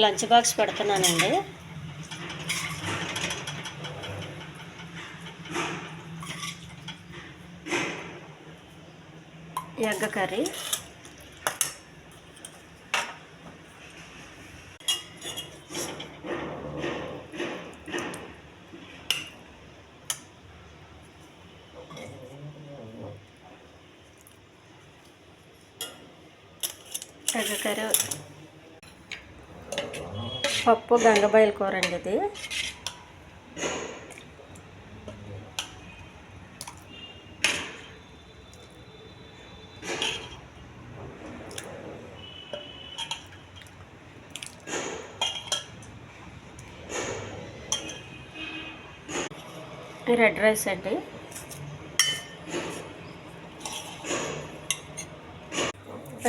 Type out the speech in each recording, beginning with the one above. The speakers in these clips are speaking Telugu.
లంచ్ బాక్స్ పెడుతున్నానండి. ఎగ్ కర్రీ, పప్పు గంగబాయల కూర అండి. ఇది రెడ్ రైస్ అండి.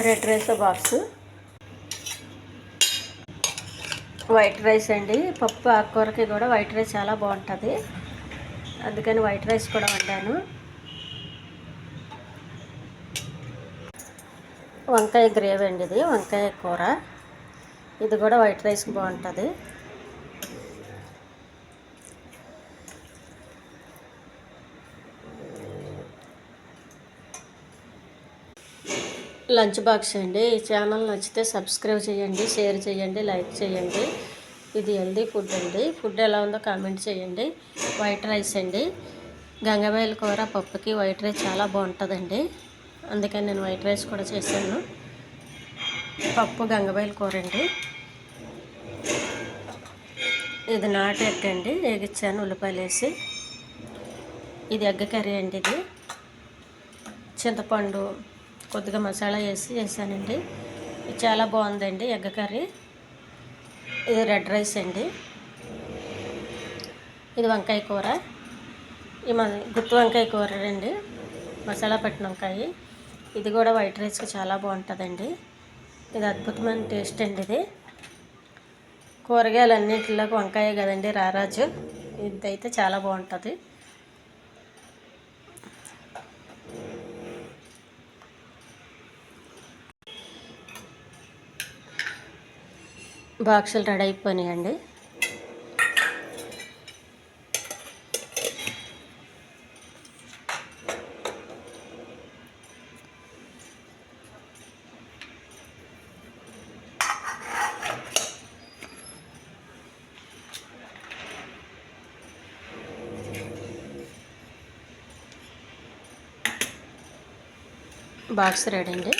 Red rice box. White rice అండి. పప్పు ఆకుకూరకి కూడా వైట్ రైస్ చాలా బాగుంటుంది, అందుకని వైట్ రైస్ కూడా వండాను. వంకాయ గ్రేవీ అండి. ఇది వంకాయ కూర, ఇది కూడా వైట్ రైస్కి బాగుంటుంది. లంచ్ బాక్స్ అండి. ఈ ఛానల్ నచ్చితే సబ్స్క్రైబ్ చేయండి, షేర్ చేయండి, లైక్ చేయండి. ఇది హెల్దీ ఫుడ్ అండి. ఫుడ్ ఎలా ఉందో కామెంట్ చేయండి. వైట్ రైస్ అండి. గంగబాయల కూర పప్పుకి వైట్ రైస్ చాలా బాగుంటుందండి, అందుకని నేను వైట్ రైస్ కూడా చేశాను. పప్పు గంగబాయల కూర అండి. ఇది నాటు ఎగ్ అండి, ఎగిచ్చాను ఉల్లిపాయలు వేసి. ఇది ఎగ్ కర్రీ అండి. ఇది చింతపండు కొద్దిగా మసాలా వేసి చేశానండి. ఇది చాలా బాగుందండి ఎగ్ కర్రీ. ఇది రెడ్ రైస్ అండి. ఇది వంకాయ కూర. ఇది గుత్తి వంకాయ కూర అండి, మసాలా పట్టిన వంకాయ. ఇది కూడా వైట్ రైస్కి చాలా బాగుంటుందండి. ఇది అద్భుతమైన టేస్ట్ అండి. ఇది కూరగాయలు అన్నింటిలోకి వంకాయ కదండి రారాజు. ఇదైతే చాలా బాగుంటుంది. బాక్సులు రెడీ అయిపోయినాయండి. బాక్స్ రెడీ అండి.